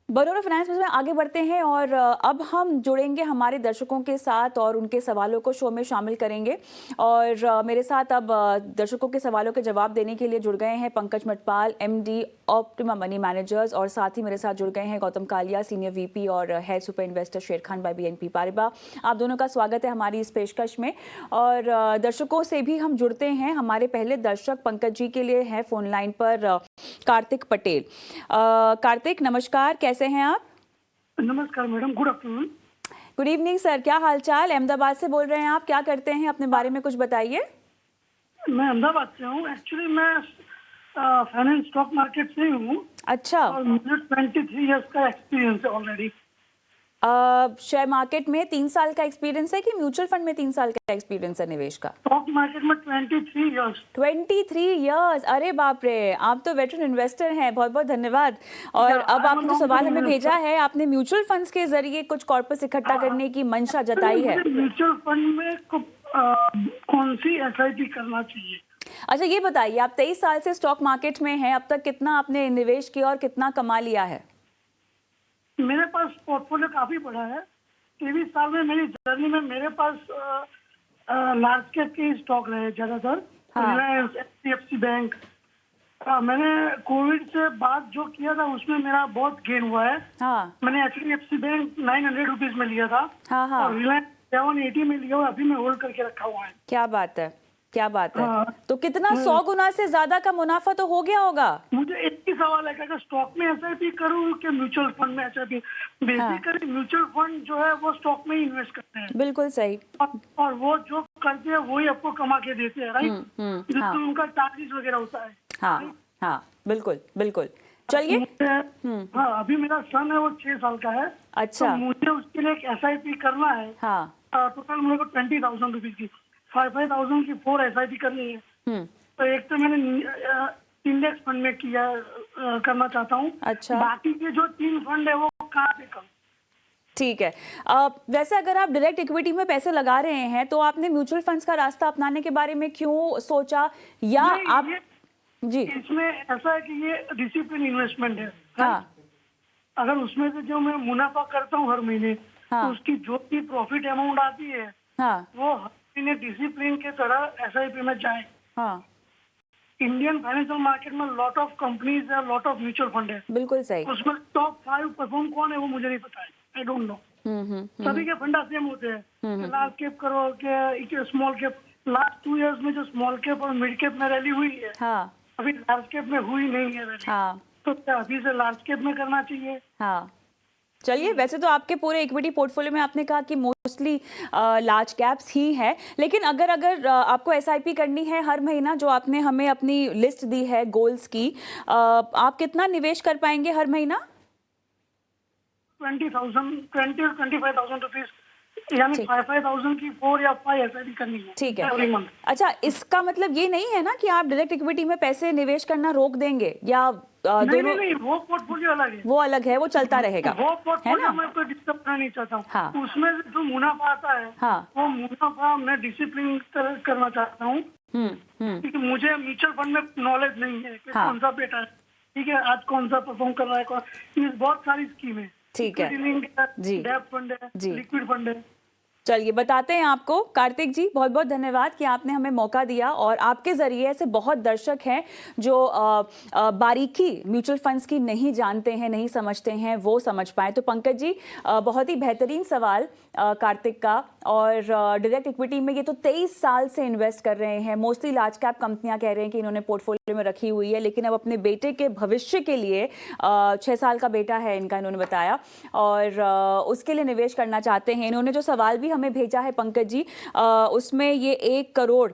Baroda finance में आगे बढ़ते हैं और अब हम जुड़ेंगे हमारे दर्शकों के साथ और उनके सवालों को शो में शामिल करेंगे। और मेरे साथ अब दर्शकों के सवालों के जवाब देने के लिए जुड़ गए हैं Pankaj Matpal, MD Optima money managers, और साथ ही मेरे साथ जुड़ गए हैं गौतम कालिया, सीनियर वीपी और head super investor Sharekhan by BNP Paribas. आप दोनों का स्वागत है हमारी इस पेशकश में। और दर्शकों से भी हम जुड़ते हैं। हमारे पहले दर्शक पंकज जी के लिए है फोन लाइन पर कार्तिक पटेल। कार्तिक नमस्कार, कैसे हैं आप? नमस्कार madam, good afternoon. Good evening sir, क्या हालचाल? अहमदाबाद से बोल रहे हैं आप, क्या करते हैं, अपने बारे में कुछ बताइए। मैं अहमदाबाद से हूँ। एक्चुअली मैं फाइनेंस स्टॉक मार्केट से ही हूँ। अच्छा। और मुझे 23 इयर्स का एक्सपीरियंस है ऑलरेडी। शेयर मार्केट में 3 साल का एक्सपीरियंस है कि म्यूचुअल फंड में 3 साल का एक्सपीरियंस है निवेश का? स्टॉक मार्केट में 23 इयर्स। 23 इयर्स, अरे बाप रे, आप तो वेटरन इन्वेस्टर हैं। बहुत बहुत धन्यवाद। और अब आपने जो सवाल हमें भेजा है, आपने म्यूचुअल फंड्स के जरिए कुछ कॉर्पस इकट्ठा करने की मंशा जताई है। म्यूचुअल फंड में कौन सी SIP करना चाहिए? अच्छा ये बताइए, आप 23 साल से स्टॉक मार्केट में हैं, अब तक कितना आपने निवेश किया और कितना कमा लिया है? मेरे पास पोर्टफोलियो काफी बड़ा है। 23 साल में मेरी जर्नी में मेरे पास लार्ज कैप के स्टॉक रहे ज्यादातर। Reliance, HDFC bank. मैंने कोविड से बाद जो किया था उसमें मेरा बहुत गेन हुआ है। मैंने HDFC बैंक 900 रुपीज में लिया था। और रिलायंस 780 में लिया हुआ, अभी मैं होल्ड करके रखा हुआ है। क्या बात है, क्या बात है। तो कितना 100 गुना से ज्यादा का मुनाफा तो हो गया होगा। मुझे एक ही सवाल है कि अगर स्टॉक में SIP करूं कि म्यूचुअल फंड में SIP? बेसिकली म्यूचुअल फंड जो है वो स्टॉक में ही इन्वेस्ट करते हैं। बिल्कुल सही। और वो जो करते हैं वही आपको कमा के देते हैं, राइट? जिसमें उनका चार्जेस वगैरह होता है। हाँ, बिल्कुल बिल्कुल। चलिए। हाँ, अभी मेरा सन है, वो 6 साल का है। अच्छा। तो मुझे उसके लिए एक SIP करना है। टोटल मुझे 20,000 रुपीज की 5,000 की 4 SIP करनी है। तो एक तो मैंने इंडेक्स फंड में किया, करना चाहता हूँ। अच्छा। बाकी के जो 3 फंड है वो कहाँ से करूँ? ठीक है। वैसे अगर आप डायरेक्ट इक्विटी में पैसे लगा रहे हैं तो आपने म्यूचुअल फंड्स का रास्ता अपनाने के बारे में क्यों सोचा, या आप? जी, इसमें ऐसा है कि ये डिसिप्लिन इन्वेस्टमेंट है। अगर उसमें से जो मैं मुनाफा करता हूँ हर महीने, तो उसकी जो भी प्रॉफिट अमाउंट आती है वो हर महीने डिसिप्लिन के तरह SIP में जाए। इंडियन फाइनेंशियल मार्केट में लॉट ऑफ कंपनीज है, लॉट ऑफ म्यूचुअल फंड है। बिल्कुल सही। उसमें टॉप 5 परफॉर्म कौन है वो मुझे नहीं पता है। I don't know. सभी के फंडा सेम होते हैं। लार्ज कैप करो के स्मॉल कैप। लास्ट 2 इयर्स में जो स्मॉल कैप और मिड कैप में रैली हुई है, अभी लार्ज कैप में हुई नहीं है रैली। तो क्या अभी से लार्ज कैप में करना चाहिए? चलिए, वैसे तो आपके पूरे इक्विटी पोर्टफोलियो में आपने कहा कि मोस्टली लार्ज कैप्स ही है, लेकिन अगर आपको SIP करनी है हर महीना, जो आपने हमें अपनी लिस्ट दी है गोल्स की, आप कितना निवेश कर पाएंगे हर महीना? 20 और 25,000 रुपीज, यानी 5,000 की 4 या 5 SIP करनी है। ठीक है। अच्छा, इसका मतलब ये नहीं है ना कि आप डायरेक्ट इक्विटी में पैसे निवेश करना रोक देंगे, या दोनों? नहीं, वो पोर्टफोलियो अलग है। वो अलग है, वो चलता रहेगा। वो पोर्टफोलियो मैं कोई डिस्टर्ब करना नहीं चाहता हूँ। उसमें जो मुनाफा आता है, वो मुनाफा मैं डिसिप्लिन करना चाहता हूँ। क्योंकि मुझे म्यूचुअल फंड में नॉलेज नहीं है कि कौन सा बेटा है, ठीक है, आज कौन सा परफॉर्म कर रहा है। बहुत सारी स्कीम है। ठीक है जी। डेब्ट फंड है, लिक्विड फंड है। चलिए बताते हैं आपको। कार्तिक जी, बहुत बहुत धन्यवाद कि आपने हमें मौका दिया, और आपके जरिए ऐसे बहुत दर्शक हैं जो बारीकी म्यूचुअल फंड्स की नहीं जानते हैं, नहीं समझते हैं, वो समझ पाए। तो पंकज जी, बहुत ही बेहतरीन सवाल कार्तिक का। और डायरेक्ट इक्विटी में ये तो 23 साल से इन्वेस्ट कर रहे हैं। मोस्टली लार्ज कैप कंपनियां कह रहे हैं कि इन्होंने पोर्टफोलियो में रखी हुई है, लेकिन अब अपने बेटे के भविष्य के लिए 6 साल का बेटा है इनका, इन्होंने बताया, और उसके लिए निवेश करना चाहते हैं। इन्होंने जो सवाल भी हमें भेजा है पंकज जी, उसमें ये 1 करोड़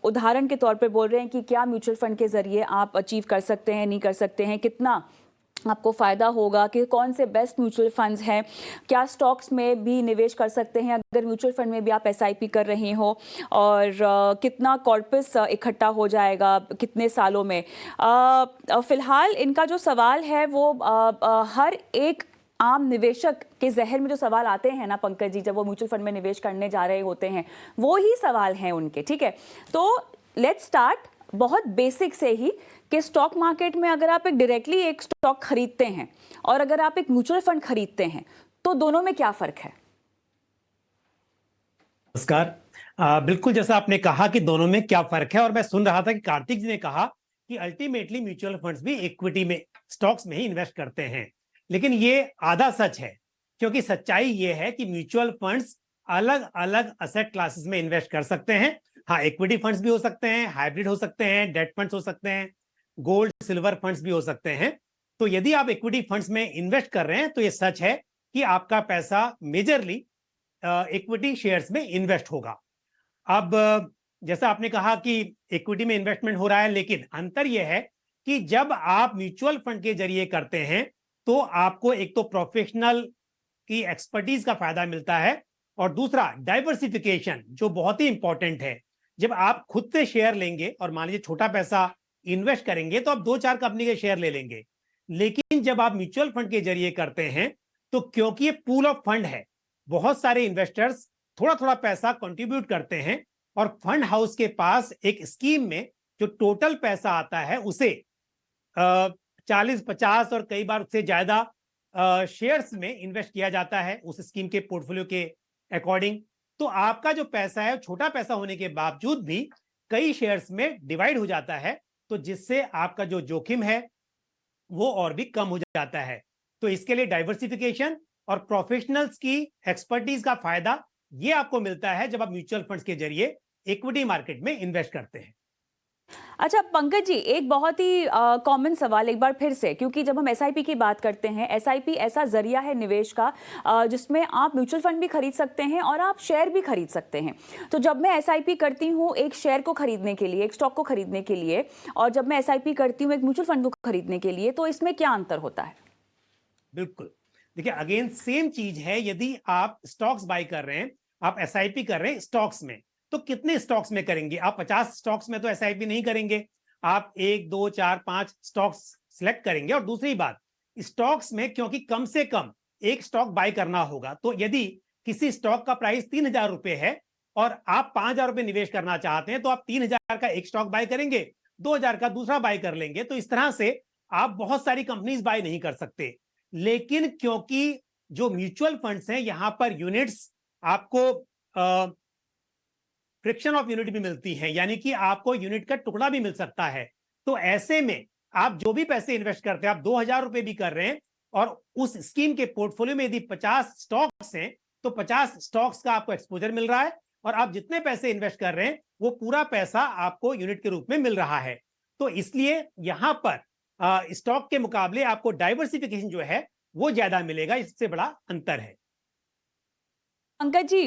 उदाहरण के तौर पे बोल रहे हैं कि क्या म्यूचुअल फंड के जरिए आप अचीव कर सकते हैं, नहीं कर सकते हैं, कितना आपको फ़ायदा होगा, कि कौन से बेस्ट म्यूचुअल फंड्स हैं, क्या स्टॉक्स में भी निवेश कर सकते हैं अगर म्यूचुअल फंड में भी आप SIP कर रहे हो, और कितना कॉर्पस इकट्ठा हो जाएगा कितने सालों में। फ़िलहाल इनका जो सवाल है वो हर एक आम निवेशक के जहन में जो सवाल आते हैं ना पंकज जी, जब वो म्यूचुअल फंड में निवेश करने जा रहे होते हैं, वो ही सवाल हैं उनके। ठीक है, तो लेट्स स्टार्ट बहुत बेसिक से ही कि स्टॉक मार्केट में अगर आप एक डायरेक्टली एक स्टॉक खरीदते हैं और अगर आप एक म्यूचुअल फंड खरीदते हैं तो दोनों में क्या फर्क है? नमस्कार। बिल्कुल जैसा आपने कहा कि दोनों में क्या फर्क है, और मैं सुन रहा था कि कार्तिक जी ने कहा कि अल्टीमेटली म्यूचुअल फंड्स भी इक्विटी में, स्टॉक्स में ही इन्वेस्ट करते हैं। लेकिन ये आधा सच है, क्योंकि सच्चाई ये है कि म्यूचुअल फंड्स अलग अलग असेट क्लासेस में इन्वेस्ट कर सकते हैं। हाँ, इक्विटी फंड्स भी हो सकते हैं, हाइब्रिड हो सकते हैं, डेट फंड्स हो सकते हैं, गोल्ड सिल्वर फंड्स भी हो सकते हैं। तो यदि आप इक्विटी फंड्स में इन्वेस्ट कर रहे हैं तो ये सच है कि आपका पैसा मेजरली इक्विटी शेयर्स में इन्वेस्ट होगा। अब जैसा आपने कहा कि इक्विटी में इन्वेस्टमेंट हो रहा है, लेकिन अंतर यह है कि जब आप म्यूचुअल फंड के जरिए करते हैं तो आपको एक तो प्रोफेशनल की एक्सपर्टीज का फायदा मिलता है, और दूसरा डाइवर्सिफिकेशन, जो बहुत ही इंपॉर्टेंट है। जब आप खुद से शेयर लेंगे और मान लीजिए छोटा पैसा इन्वेस्ट करेंगे तो आप 2-4 कंपनी के शेयर ले लेंगे, लेकिन जब आप म्यूचुअल फंड के जरिए करते हैं तो क्योंकि ये पूल ऑफ फंड है, बहुत सारे इन्वेस्टर्स थोड़ा थोड़ा पैसा कंट्रीब्यूट करते हैं, और फंड हाउस के पास एक स्कीम में जो टोटल पैसा आता है उसे 40-50 और कई बार उससे ज्यादा शेयर्स में इन्वेस्ट किया जाता है उस स्कीम के पोर्टफोलियो के अकॉर्डिंग। तो आपका जो पैसा है छोटा पैसा होने के बावजूद भी कई शेयर्स में डिवाइड हो जाता है, तो जिससे आपका जो जोखिम है वो और भी कम हो जाता है। तो इसके लिए डाइवर्सिफिकेशन और प्रोफेशनल्स की एक्सपर्टीज का फायदा ये आपको मिलता है जब आप म्यूचुअल फंड्स के जरिए इक्विटी मार्केट में इन्वेस्ट करते हैं। अच्छा पंकज जी, एक बहुत ही कॉमन सवाल एक बार फिर से, क्योंकि जब हम एसआईपी की बात करते हैं, एसआईपी ऐसा जरिया है निवेश का जिसमें आप म्यूचुअल फंड भी खरीद सकते हैं और आप शेयर भी खरीद सकते हैं। तो जब मैं एसआईपी करती हूँ एक शेयर को खरीदने के लिए, एक स्टॉक को खरीदने के लिए, और जब मैं एसआईपी करती हूँ एक म्यूचुअल फंड को खरीदने के लिए, तो इसमें क्या अंतर होता है? बिल्कुल, देखिए अगेन सेम चीज है। यदि आप स्टॉक्स बाय कर रहे हैं, आप एसआईपी कर रहे हैं स्टॉक्स में, तो कितने स्टॉक्स में करेंगे? आप 50 स्टॉक्स में तो एसआईपी नहीं करेंगे, आप 1, 2, 4, 5 स्टॉक्स सिलेक्ट करेंगे। और दूसरी बात, स्टॉक्स में क्योंकि कम से कम एक स्टॉक बाय करना होगा, तो यदि किसी स्टॉक का प्राइस 3,000 रुपए है और आप 5,000 रुपए निवेश करना चाहते हैं, तो आप 3,000 का एक स्टॉक बाय करेंगे, 2,000 का दूसरा बाय कर लेंगे। तो इस तरह से आप बहुत सारी कंपनीज बाय नहीं कर सकते। लेकिन क्योंकि जो म्यूचुअल फंड्स हैं, यहां पर यूनिट्स आपको फ्रिक्शन ऑफ यूनिट भी मिलती है, यानी कि आपको यूनिट का टुकड़ा भी मिल सकता है। तो ऐसे में आप जो भी पैसे इन्वेस्ट करते हैं, आप 2,000 रुपए भी कर रहे हैं और उस स्कीम के पोर्टफोलियो में यदि 50 स्टॉक्स हैं तो 50 स्टॉक्स का आपको एक्सपोजर मिल रहा है, और आप जितने पैसे इन्वेस्ट कर रहे हैं वो पूरा पैसा आपको यूनिट के रूप में मिल रहा है। तो इसलिए यहां पर स्टॉक के मुकाबले आपको डाइवर्सिफिकेशन जो है वो ज्यादा मिलेगा, इससे बड़ा अंतर है। पंकज जी,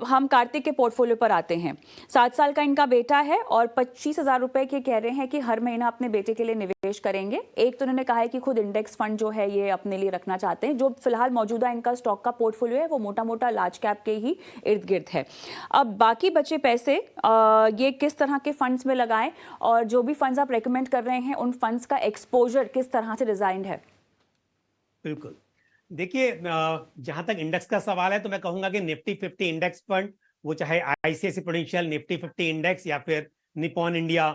हम कार्तिक के पोर्टफोलियो पर आते हैं। 7 साल का इनका बेटा है और 25,000 रुपए के कह रहे हैं कि हर महीना अपने बेटे के लिए निवेश करेंगे। एक तो उन्होंने कहा है कि खुद इंडेक्स फंड जो है ये अपने लिए रखना चाहते हैं। जो फिलहाल मौजूदा इनका स्टॉक का पोर्टफोलियो है वो मोटा मोटा लार्ज कैप के ही इर्द गिर्द है। अब बाकी बचे पैसे ये किस तरह के फंड्स में लगाएं, और जो भी फंड्स आप रेकमेंड कर रहे हैं उन फंड्स का एक्सपोजर किस तरह से डिजाइंड है? बिल्कुल, देखिए जहां तक इंडेक्स का सवाल है तो मैं कहूंगा कि निफ्टी 50 इंडेक्स फंड, वो चाहे आईसीआईसी प्रूडेंशियल निफ्टी 50 इंडेक्स या फिर Nippon India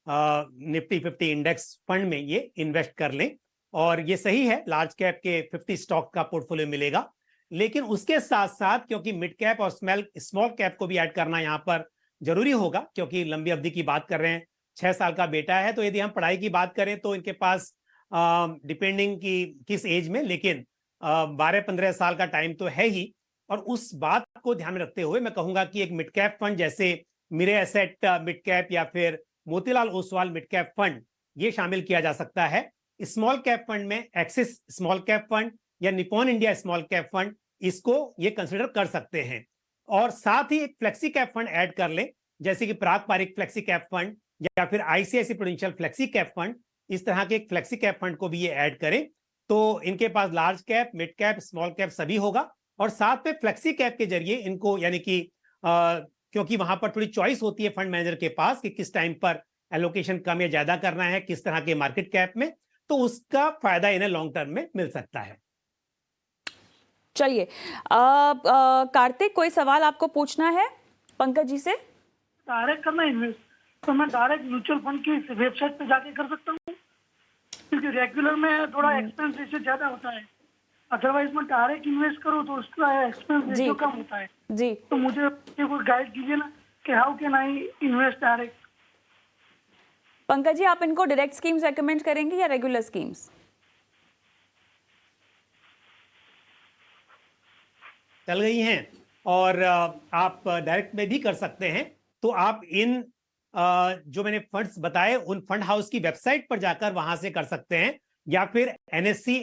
Nifty 50 index fund में ये इन्वेस्ट कर लें। और ये सही है, लार्ज कैप के 50 स्टॉक का पोर्टफोलियो मिलेगा। लेकिन उसके साथ साथ क्योंकि मिड कैप और स्मॉल कैप को भी ऐड करना यहाँ पर जरूरी होगा, क्योंकि लंबी अवधि की बात कर रहे हैं। 6 साल का बेटा है, तो यदि हम पढ़ाई की बात करें तो इनके पास डिपेंडिंग की किस एज में, लेकिन 12-15 साल का टाइम तो है ही। और उस बात को ध्यान में रखते हुए मैं कहूंगा कि एक मिड कैप फंड जैसे मिरे एसेट मिड कैप या फिर Motilal Oswal mid cap fund, ये शामिल किया जा सकता है। स्मॉल कैप फंड में एक्सिस स्मॉल कैप फंड या Nippon India small cap fund, इसको ये कंसिडर कर सकते हैं। और साथ ही एक फ्लेक्सी कैप फंड ऐड कर लें, जैसे कि Parag Parikh flexi cap fund या फिर ICICI Prudential flexi cap fund. इस तरह के एक फ्लेक्सी कैप फंड को भी ये ऐड करें, तो इनके पास large cap, mid cap, small cap सभी होगा। और साथ में फ्लेक्सी कैप के जरिए इनको, यानी कि क्योंकि वहां पर थोड़ी चॉइस होती है फंड मैनेजर के पास कि किस टाइम पर एलोकेशन कम या ज्यादा करना है, किस तरह के मार्केट कैप में, तो उसका फायदा इन्हें लॉन्ग टर्म में मिल सकता है। चलिए, कार्तिक, कोई सवाल आपको पूछना है पंकज जी से? डायरेक्ट करना इन्वेस्ट तो मैं डायरेक्ट म्यूचुअल फंड की वेबसाइट पे जाके कर सकता हूँ, क्योंकि रेगुलर में थोड़ा एक्सपेंस रेशियो ज्यादा होता है। अदरवाइज मैं डायरेक्ट इन्वेस्ट करूँ तो उसका एक्सपेंस रेशियो कम होता है। जी तो मुझे ये कोई गाइड कीजिए ना कि how can I invest direct. Pankaj ji, आप इनको डायरेक्ट स्कीम्स रेकमेंड करेंगे या रेगुलर स्कीम्स? चल गई हैं और आप डायरेक्ट में भी कर सकते हैं। तो आप इन जो मैंने फंड्स बताए उन फंड हाउस की वेबसाइट पर जाकर वहां से कर सकते हैं, या फिर एनएससी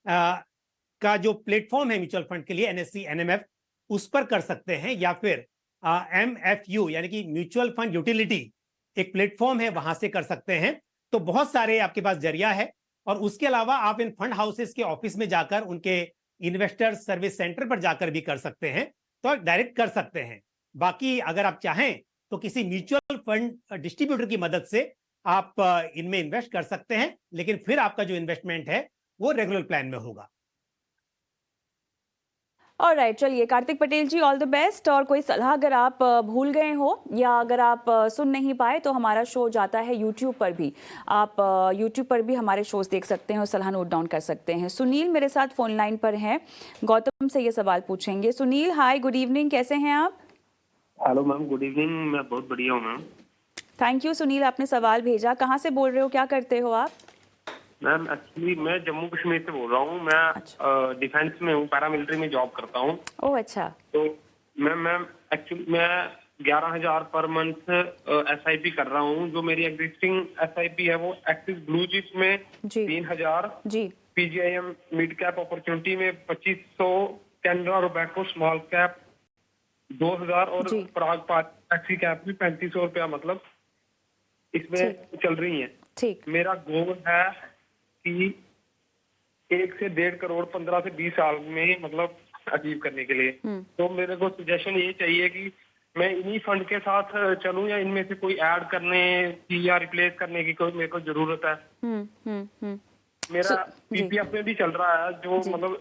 का जो प्लेटफॉर्म है म्यूचुअल फंड के लिए, एनएससी एनएमएफ, उस पर कर सकते हैं, या फिर एमएफयू यानी कि म्यूचुअल फंड यूटिलिटी एक प्लेटफॉर्म है, वहां से कर सकते हैं। तो बहुत सारे आपके पास जरिया है। और उसके अलावा आप इन फंड हाउसेस के ऑफिस में जाकर, उनके इन्वेस्टर सर्विस सेंटर पर जाकर भी कर सकते हैं, तो डायरेक्ट कर सकते हैं। बाकी अगर आप चाहें तो किसी म्यूचुअल फंड डिस्ट्रीब्यूटर की मदद से आप इनमें इन्वेस्ट कर सकते हैं, लेकिन फिर आपका जो इन्वेस्टमेंट है वो रेगुलर प्लान में होगा। ऑलराइट, चलिए कार्तिक पटेल जी, ऑल द बेस्ट। और कोई सलाह अगर आप भूल गए हो या अगर आप सुन नहीं पाए तो हमारा शो जाता है यूट्यूब पर भी। आप यूट्यूब पर भी हमारे शोज देख सकते हैं और सलाह नोट डाउन कर सकते हैं। सुनील मेरे साथ फोन लाइन पर हैं, गौतम से ये सवाल पूछेंगे। सुनील, हाय, गुड इवनिंग, कैसे हैं आप? Hello ma'am, good evening. मैं बहुत बढ़िया हूँ मैम। थैंक यू सुनील, आपने सवाल भेजा। कहाँ से बोल रहे हो, क्या करते हो आप? मैम एक्चुअली मैं जम्मू कश्मीर से बोल रहा हूँ। मैं डिफेंस में हूँ, पैरामिलिट्री में जॉब करता हूँ। ओह अच्छा। तो मैम एक्चुअली मैं 11,000 पर मंथ SIP कर रहा हूँ। जो मेरी एग्जिस्टिंग SIP है वो एक्सिस ब्लू चिप में जी 3,000, जी PGIM मिड कैप अपॉर्चुनिटी में 2,500, कैनरा रोबैको स्मॉल कैप 2,000 और जी। पराग टैक्सी कैप में 3,500 रुपया मतलब इसमें ठीक। चल रही है। ठीक। मेरा गोल है कि 1 से 1.5 करोड़ 15 से 20 साल में मतलब अचीव करने के लिए। तो मेरे को सजेशन ये चाहिए कि मैं इन्हीं फंड के साथ चलूं या इनमें से कोई ऐड करने की या रिप्लेस करने की कोई मेरे को जरूरत है। मेरा PPF में भी चल रहा है जो मतलब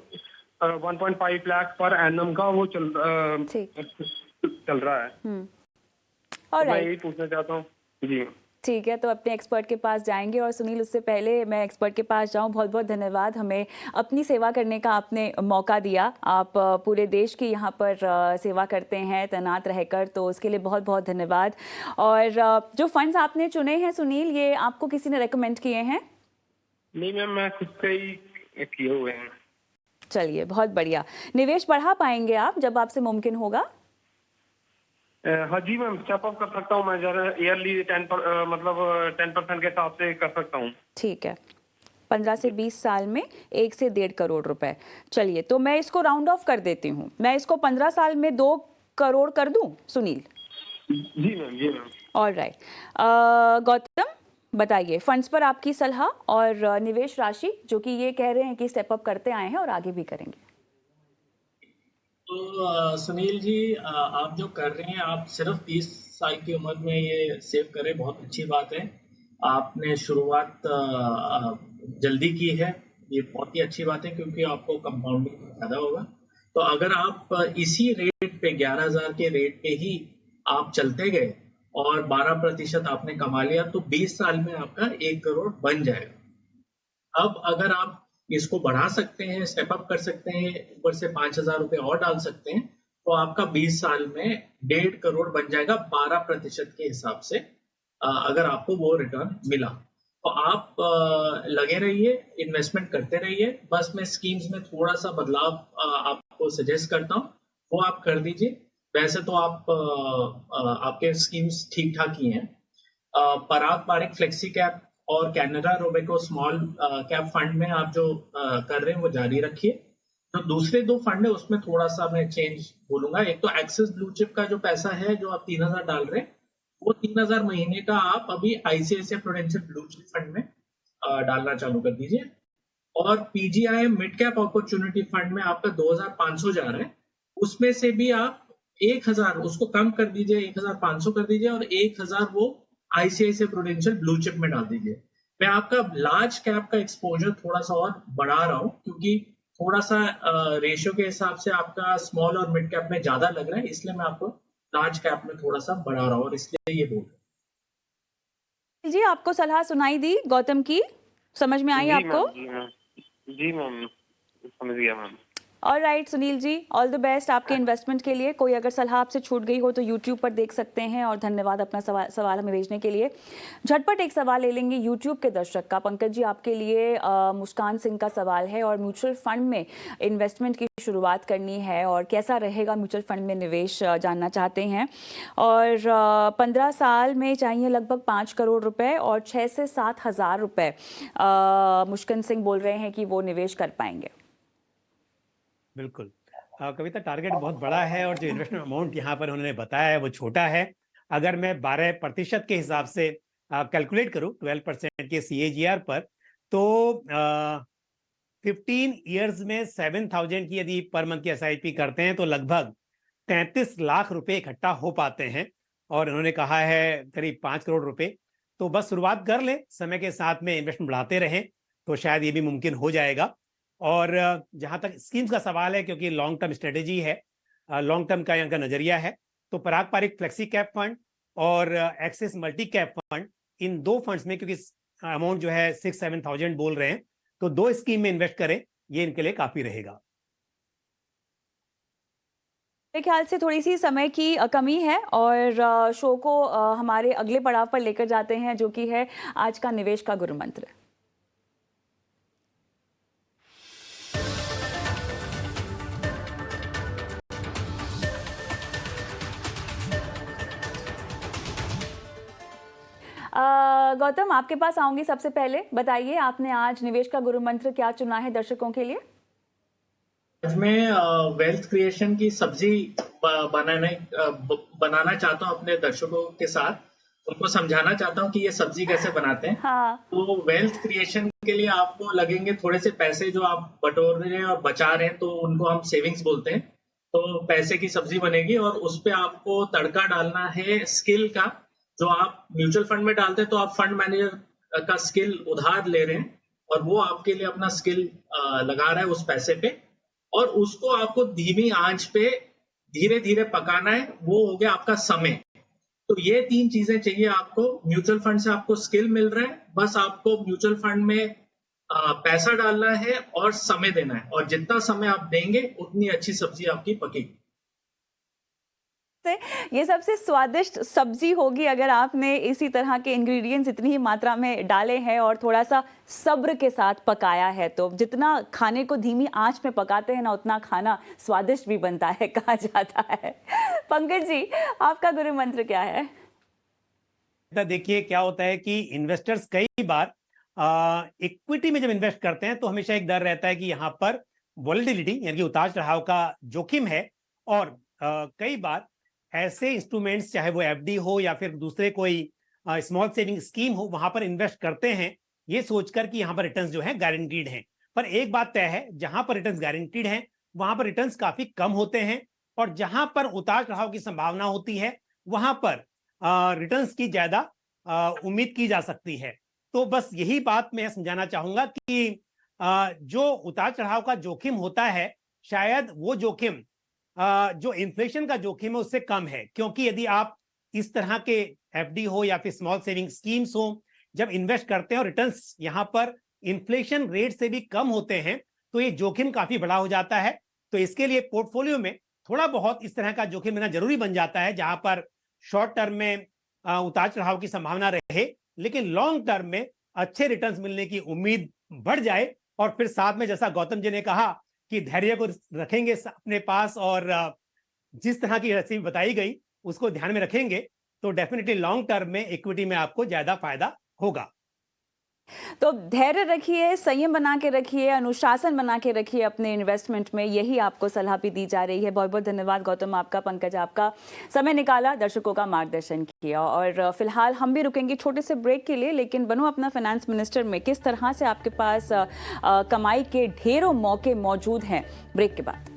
1.5 लाख पर एनम का वो चल रहा है। तो मैं यही पूछना चाहता हूँ जी। ठीक है, तो अपने एक्सपर्ट के पास जाएंगे। और सुनील, उससे पहले मैं एक्सपर्ट के पास जाऊं, बहुत बहुत धन्यवाद, हमें अपनी सेवा करने का आपने मौका दिया। आप पूरे देश की यहाँ पर सेवा करते हैं तैनात रहकर, तो उसके लिए बहुत बहुत धन्यवाद। और जो फंड्स आपने चुने हैं सुनील, ये आपको किसी ने रेकमेंड किए हैं? नहीं मैम, मैं खुद से ही किए हुए हैं। चलिए, बहुत बढ़िया। निवेश बढ़ा पाएंगे आप जब आपसे मुमकिन होगा? हाँ जी मैम, स्टेप अप कर सकता हूँ मैं। जरा ईयरली 10% के हिसाब से कर सकता हूँ। ठीक है, 15 से 20 साल में 1 से 1.5 करोड़ रुपए। चलिए, तो मैं इसको राउंड ऑफ कर देती हूँ, मैं इसको 15 साल में 2 करोड़ कर दूं सुनील? जी मैम, जी मैम। ऑलराइट, गौतम बताइए, फंड्स पर आपकी सलाह और निवेश राशि, जो कि ये कह रहे हैं कि स्टेप अप करते आए हैं और आगे भी करेंगे। तो सुनील जी, आप जो कर रहे हैं, आप सिर्फ 30 साल की उम्र में ये सेव करें, बहुत अच्छी बात है। आपने शुरुआत जल्दी की है, ये बहुत ही अच्छी बात है, क्योंकि आपको कंपाउंडिंग में फायदा होगा। तो अगर आप इसी रेट पे 11,000 के रेट पे ही आप चलते गए और 12% आपने कमा लिया, तो 20 साल में आपका 1 करोड़ बन जाएगा। अब अगर आप इसको बढ़ा सकते हैं, स्टेप अप कर सकते हैं, ऊपर से 5,000 रुपए और डाल सकते हैं, तो आपका 20 साल में 1.5 करोड़ बन जाएगा 12% के हिसाब से, अगर आपको वो रिटर्न मिला। तो आप लगे रहिए, इन्वेस्टमेंट करते रहिए। बस मैं स्कीम्स में थोड़ा सा बदलाव आपको सजेस्ट करता हूँ, वो आप कर दीजिए। वैसे तो आपके स्कीम्स ठीक ठाक ही हैं। पराग पारिक फ्लेक्सी कैप और Canara Robeco small cap fund में आप जो कर रहे हैं वो जारी रखिए। जो दूसरे 2 फंड है उसमें थोड़ा सा मैं चेंज बोलूंगा। एक तो एक्सिस ब्लू चिप का जो पैसा है, जो आप 3,000 डाल रहे हैं, वो 3,000 महीने का आप अभी ICICI prudential blue chip fund में डालना चालू कर दीजिए। और PGIM mid cap opportunity fund में आपका 2,500 जा रहा है, उसमें से भी आप 1,000 उसको कम कर दीजिए, 1,500 कर दीजिए और 1,000 वो ICICI प्रूडेंशियल ब्लू चिप में डाल दीजिए। मैं आपका लार्ज कैप का एक्सपोजर थोड़ा सा और बढ़ा रहा हूँ, क्योंकि थोड़ा सा रेशियो के हिसाब से आपका स्मॉल और मिड कैप में ज्यादा लग रहा है, इसलिए मैं आपको लार्ज कैप में थोड़ा सा बढ़ा रहा हूँ, और इसलिए ये बोल रहा हूँ। जी आपको सलाह सुनाई दी गौतम की, समझ में आई जी आपको? मैम, जी मैम, समझ गया ma'am. All right Sunil ji, all the best आपके इन्वेस्टमेंट के लिए। कोई अगर सलाह आपसे छूट गई हो तो यूट्यूब पर देख सकते हैं, और धन्यवाद अपना सवाल हमें भेजने के लिए। झटपट एक सवाल ले लेंगे यूट्यूब के दर्शक का। पंकज जी आपके लिए मुस्कान सिंह का सवाल है, और म्यूचुअल फंड में इन्वेस्टमेंट की शुरुआत करनी है और कैसा रहेगा म्यूचुअल फंड में निवेश जानना चाहते हैं। और 15 साल में चाहिए लगभग 5 करोड़ रुपए और 6 से 7 हज़ार रुपये मुस्कान सिंह बोल रहे हैं कि वो निवेश कर पाएंगे। बिल्कुल। कविता, टारगेट बहुत बड़ा है और जो इन्वेस्टमेंट अमाउंट यहाँ पर उन्होंने बताया है वो छोटा है। अगर मैं 12% के हिसाब से कैलकुलेट करूँ 12% के CAGR पर, तो 15 ईयर्स में 7,000 की यदि पर मंथ की SIP करते हैं तो लगभग 33 लाख रुपए इकट्ठा हो पाते हैं। और उन्होंने कहा है करीब 5 करोड़ रुपए। तो बस शुरुआत कर ले, समय के साथ में इन्वेस्टमेंट बढ़ाते रहें तो शायद ये भी मुमकिन हो जाएगा। और जहां तक स्कीम्स का सवाल है, क्योंकि लॉन्ग टर्म स्ट्रेटेजी है, लॉन्ग टर्म का यहाँ का नजरिया है, तो पारंपरिक फ्लेक्सी कैप फंड और एक्सिस मल्टी कैप फंड, इन दो फंड्स में, क्योंकि अमाउंट जो है 6-7,000 बोल रहे हैं, तो 2 स्कीम में इन्वेस्ट करें, ये इनके लिए काफी रहेगा। मेरे ख्याल से थोड़ी सी समय की कमी है, और शो को हमारे अगले पड़ाव पर लेकर जाते हैं, जो कि है आज का निवेश का गुरु मंत्र। गौतम आपके पास आऊंगी। सबसे पहले बताइए, आपने आज निवेश का गुरु मंत्र क्या चुना है दर्शकों के लिए? आज मैं वेल्थ क्रिएशन की सब्जी बनाना चाहता हूं अपने दर्शकों के साथ। उनको समझाना चाहता हूं कि ये सब्जी कैसे बनाते हैं। हाँ। तो वेल्थ क्रिएशन के लिए आपको लगेंगे थोड़े से पैसे जो आप बटोर रहे हैं और बचा रहे हैं, तो उनको हम सेविंग्स बोलते हैं। तो पैसे की सब्जी बनेगी, और उस पे आपको तड़का डालना है स्किल का। जो आप म्यूचुअल फंड में डालते हैं तो आप फंड मैनेजर का स्किल उधार ले रहे हैं, और वो आपके लिए अपना स्किल लगा रहा है उस पैसे पे, और उसको आपको धीमी आंच पे धीरे धीरे पकाना है। वो हो गया आपका समय। तो ये 3 चीजें चाहिए आपको। म्यूचुअल फंड से आपको स्किल मिल रहा है, बस आपको म्यूचुअल फंड में पैसा डालना है और समय देना है, और जितना समय आप देंगे उतनी अच्छी सब्जी आपकी पकेगी। ये सबसे स्वादिष्ट सब्जी होगी अगर आपने इसी तरह के इंग्रेडिएंट्स इतनी ही मात्रा में डाले हैं और थोड़ा सा सब्र के साथ पकाया है। तो जितना खाने को धीमी आंच में पकाते हैं ना, उतना खाना स्वादिष्ट भी बनता है, कहा जाता है। पंकज जी आपका गुरु मंत्र क्या है? देखिए क्या होता है कि इन्वेस्टर्स कई बार इक्विटी में जब इन्वेस्ट करते हैं तो हमेशा एक डर रहता है कि यहाँ पर वॉलेटिलिटी यानी कि उतार चढ़ाव का जोखिम है। और कई बार ऐसे इंस्ट्रूमेंट्स, चाहे वो FD हो या फिर दूसरे कोई स्मॉल सेविंग स्कीम हो, वहां पर इन्वेस्ट करते हैं ये सोचकर कि यहाँ पर रिटर्न्स जो है गारंटीड हैं। पर एक बात तय है, जहां पर रिटर्न्स गारंटीड हैं वहां पर रिटर्न्स काफी कम होते हैं, और जहां पर उतार चढ़ाव की संभावना होती है वहां पर रिटर्न्स की ज्यादा उम्मीद की जा सकती है। तो बस यही बात मैं समझाना चाहूंगा कि जो उतार चढ़ाव का जोखिम होता है, शायद वो जोखिम जो इन्फ्लेशन का जोखिम है उससे कम है। क्योंकि यदि आप इस तरह के FD हो या फिर स्मॉल सेविंग स्कीम्स हो, जब इन्वेस्ट करते हैं और रिटर्न्स यहाँ पर इन्फ्लेशन रेट से भी कम होते हैं, तो ये जोखिम काफी बड़ा हो जाता है। तो इसके लिए पोर्टफोलियो में थोड़ा बहुत इस तरह का जोखिम लेना जरूरी बन जाता है, जहां पर शॉर्ट टर्म में उतार चढ़ाव की संभावना रहे, लेकिन लॉन्ग टर्म में अच्छे रिटर्न्स मिलने की उम्मीद बढ़ जाए। और फिर साथ में जैसा गौतम जी ने कहा कि धैर्य को रखेंगे अपने पास, और जिस तरह की रेसिपी बताई गई उसको ध्यान में रखेंगे, तो डेफिनेटली लॉन्ग टर्म में इक्विटी में आपको ज्यादा फायदा होगा। तो धैर्य रखिए, संयम बना के रखिए, अनुशासन बना के रखिए अपने इन्वेस्टमेंट में, यही आपको सलाह भी दी जा रही है। बहुत बहुत धन्यवाद गौतम आपका, पंकज आपका, समय निकाला, दर्शकों का मार्गदर्शन किया। और फिलहाल हम भी रुकेंगे छोटे से ब्रेक के लिए, लेकिन बनो अपना फाइनेंस मिनिस्टर में किस तरह से आपके पास कमाई के ढेरों मौके मौजूद हैं, ब्रेक के बाद।